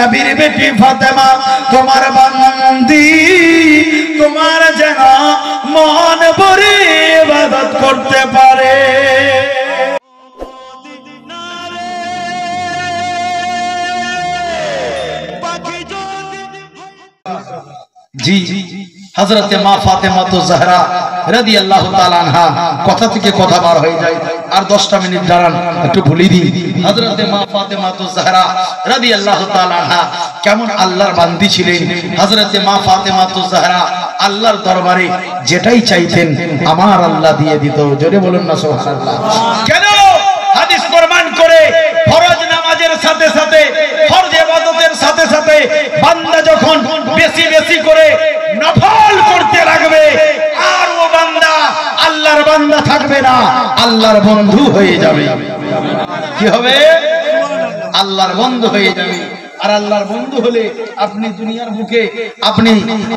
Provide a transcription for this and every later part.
নবীর বেটি ফাতেমা তোমার বান্দি, তোমার যেন মন ভরে ইবাদত করতে পারে। জি হযরতে মা ফাতেমা তো জাহরা রাদিয়াল্লাহু তাআলা আনহা, কথা থেকে কথা বার হয়ে যায়। আর 10টা মিনিট দাঁড়ান, একটু ভুলি দিই। হযরতে মা ফাতেমা তো জাহরা রাদিয়াল্লাহু তাআলা আনহা কেমন আল্লাহর বান্দি ছিলেন। হযরতে মা ফাতেমা তো জাহরা আল্লাহর দরবারে যেটাই চাইতেন আমার আল্লাহ দিয়ে দিত। জোরে বলুন না সুবহানাল্লাহ। কেন? হাদিস প্রমাণ করে ফরজ নামাজের সাথে সাথে, ফরজ ইবাদতের সাথে সাথে বান্দা যখন বেশি বেশি করে নফল করতে লাগবে, আর ও বান্দা আল্লাহর বান্দা থাকবে না, আল্লাহর বন্ধু হয়ে যাবে। কি হবে? আল্লাহর বন্ধু হয়ে যাবে। আর আল্লাহর বন্ধু হলে আপনি দুনিয়ার মুখে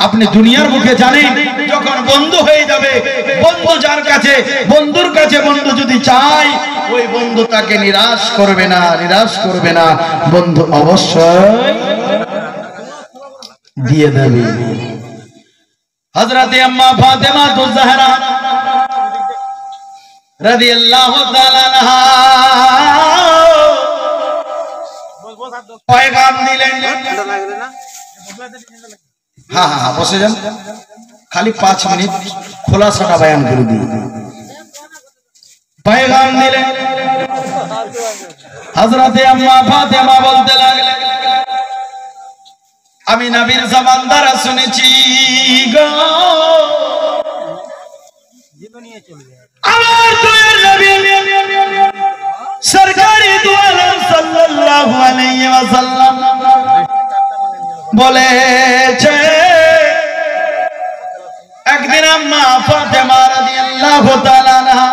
আপনি দুনিয়ার মুখে জানেন, যখন বন্ধু হয়ে যাবে, বন্ধু যার কাছে, বন্ধুর কাছে বন্ধু যদি চায়, ওই বন্ধু তাকে নিরাশ করবে না, নিরাশ করবে না, বন্ধু অবশ্যই দিয়ে দেবে। হযরতে আম্মা ফাতেমা তো জাহরা রাদিয়াল্লাহু তাআলা আনহা পয়গাম দিলেন। হ্যাঁ হ্যাঁ বসে যান, খালি 5 মিনিট খোলাসাটা বয়ান করে দিই। পয়গাম দিলেন। হযরতে আম্মা ফাতেমা বলতে লাগলেন, আমি নবীর জবান দ্বারা শুনেছি গো, আমার দয়ার নবী সরকারি দু আলম সাল্লাল্লাহু আলাইহি ওয়াসাল্লাম বলেছে, একদিন আম্মা ফাতেমা রাদিয়াল্লাহু তাআলা আনহা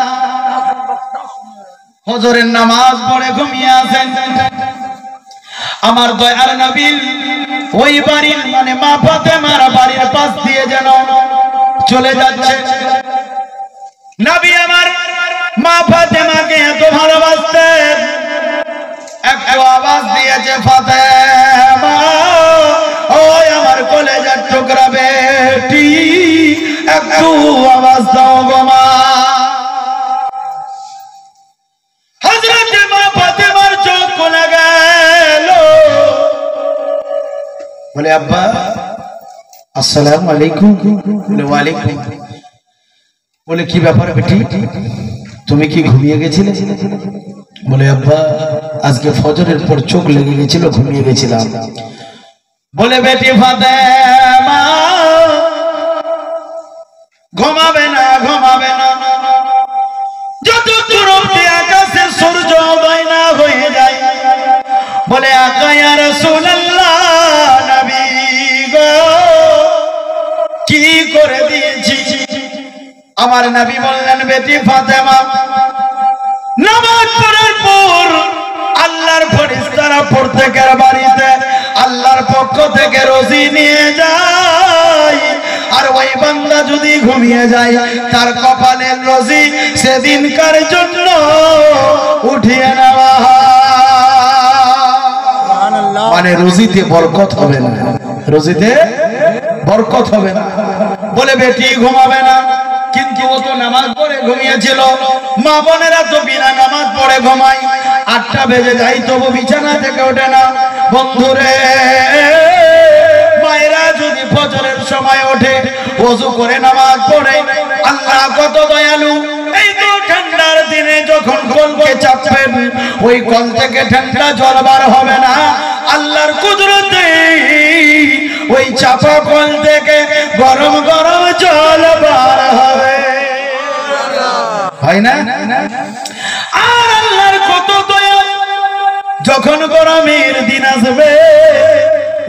ফজরের নামাজ পড়ে ঘুমিয়ে আছেন। আমার দয়ার নবী ওই বাড়ির, মানে মা ফাতেমার বাড়ির পাশ দিয়ে যেন চলে যাচ্ছে। নবী আমার মা ফাতেমাকে এত ভালোবাসতেন, একটু আওয়াজ দিয়েছে, ফাতেমা ওই আমার কলেজার টুকরা বেটি, একটু আওয়াজ দাও গো মা। হযরতে মা ফাতেমার চোখ খুলে গেল, বলে আব্বা আসসালামু আলাইকুম। বলে ওয়ালাইকুম। বলে কি ব্যাপার বেটি, তুমি কি ঘুমিয়ে গেছিলে? বলে আব্বা আজকে ফজরের পর চোখ লেগে গেছিল, ঘুমিয়ে গেছিলাম। বলে বেটি ফাতেমা ঘুমাবে না, ঘুমাবে না, যতক্ষণ অবধি আকাশে সূর্য উদয় না হয়ে যায়। বলে আকা ইয়া রাসূলুল্লাহ, নবী গো কি করে দিয়েছি? আমার নবী বললেন, বেটি ফাতেমা নামাজ পড়ার পর আল্লাহর ফেরেশতারা প্রত্যেকের বাড়িতে আল্লাহর পক্ষ থেকে রুজি নিয়ে যায়, আর ওই বান্দা যদি ঘুমিয়ে যায় তার কপালের রুজি সেদিনকার জন্য উঠিয়ে নেওয়া হয়। মানে রুজিতে বরকত হবে না, রুজিতে বরকত হবে না। বলে বেটি ঘুমাবে না, কিন্তু ও তো নামাজ পড়ে ঘুমিয়েছিল। মা বোনেরা তো বিনা নামাজ পড়ে ঘুমায়, 8টা বেজে যায় তবু বিছানা থেকে ওঠে না। বন্ধুরে, মায়েরা যদি ফজরের সময় ওঠে, ওযু করে নামাজ পড়ে, আল্লাহ কত দয়ালু। এই তো ঠান্ডার দিনে যখন কলকে চাপবেন, ওই কল থেকে ঠান্ডা জল বার হবে না, আল্লাহর কুদরতে ওই চাপা কল থেকে গরম গরম জল বার হবে, হয় না? আর আল্লাহর কত দয়া, যখন গরমের দিন আসবে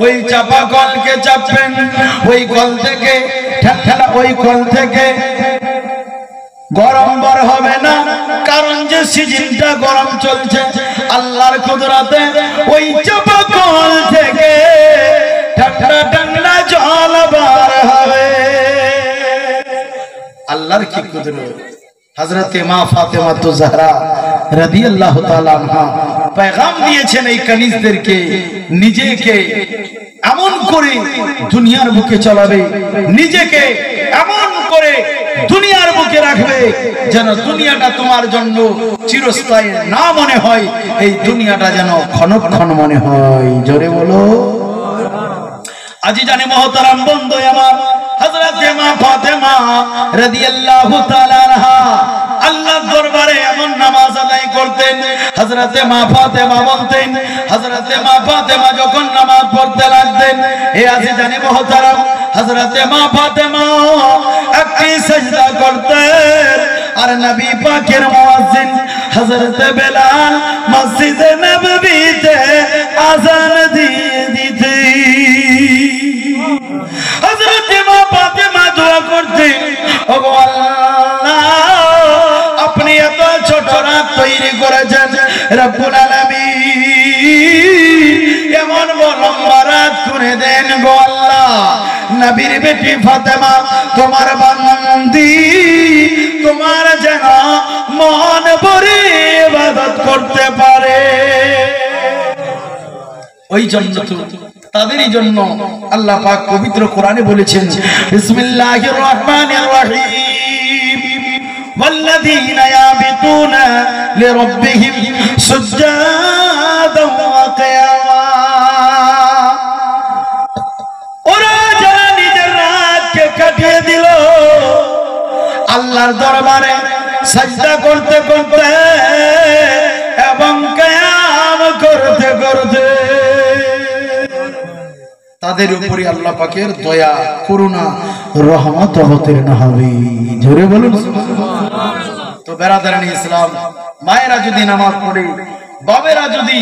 ওই চাপা কলকে চাপবেন, ওই কল থেকে ঠান্ডা, ওই কল থেকে গরম বার হবে না, কারণ যে সিজনটা গরম চলছে। আল্লাহর কুদরতে ওই চাপা কল থেকে ঠান্ডা ঠান্ডা জল বার হবে। আল্লাহর কি কুদরত। হযরতে মা ফাতেমা তো জাহরা রাদিয়াল্লাহু তাআলা আনহা पैगाम দিয়েছেন এই কানিজদেরকে নিজেকে এমন করে দুনিয়ার বুকে চালাবে, নিজেকে এমন করে দুনিয়ার বুকে রাখবে যেন দুনিয়াটা তোমার জন্য চিরস্থায়ী না মনে হয়, এই দুনিয়াটা যেন ক্ষণক্ষণ মনে হয়। জোরে বলো। আজি জানে মহতারাম বন্ধু আমার, হযরতে মা ফাতেমা রাদিয়াল্লাহু তাআলা আনহা আল্লাহর দরবারে এমন নামাজ আদায় করতেন। হযরতে মা ফাতেমা বলতেন, হযরতে মা ফাতেমা যখন নামাজ পড়তে লাগতেন, এ আজি জানে মহতারাম, হযরতে মা ফাতেমা একটি সিজদা করতেন আর নবী পাকের মুয়াজ্জিন হযরতে বেলাল মসজিদে নববীতে আযান দিয়ে দিতেন। হযরতে মা ফাতেমা দোয়া করতেন, ওগো আল্লাহ আপনি এত ছোট রাত তৈরি করেছেন রব্বুল আলামিন, এমন লম্বা রাত করে দেন গো আল্লাহ, নবীর বেটি ফাতেমা তোমার বান্দি, তোমার যেন মন ভরে ইবাদত করতে পারে। ওই জন্য তো তাদেরই জন্য আল্লাহ পাক পবিত্র কোরআনে বলেছেন, বিসমিল্লাহির রহমানির রহিম, ওয়াল্লাযীনা ইয়াবিতুনা লিরাব্বিহিম সুজদান ওয়া কিয়ামা। ওরা যারা নিজের রাতকে কাটিয়ে দিল আল্লাহর দরবারে সাজদা করতে করতে এবং কিয়াম করতে করতে, তাদের উপরে আল্লাহ পাকের দয়া করুণা রহমত অবতীর্ণ হবে। জোরে বলুন সুবহানাল্লাহ। তো বেরাদারানি ইসলাম, মায়েরা যদি নামাজ পড়ে, বাবেরা যদি,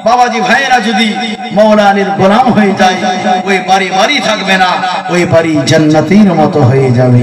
বাবাজি ভাইয়েরা যদি মাওলা আলীর গোলাম হয়ে যায়, ওই বাড়ি বাড়ি থাকবে না, ওই বাড়ি জান্নাতের মতো হয়ে যাবে।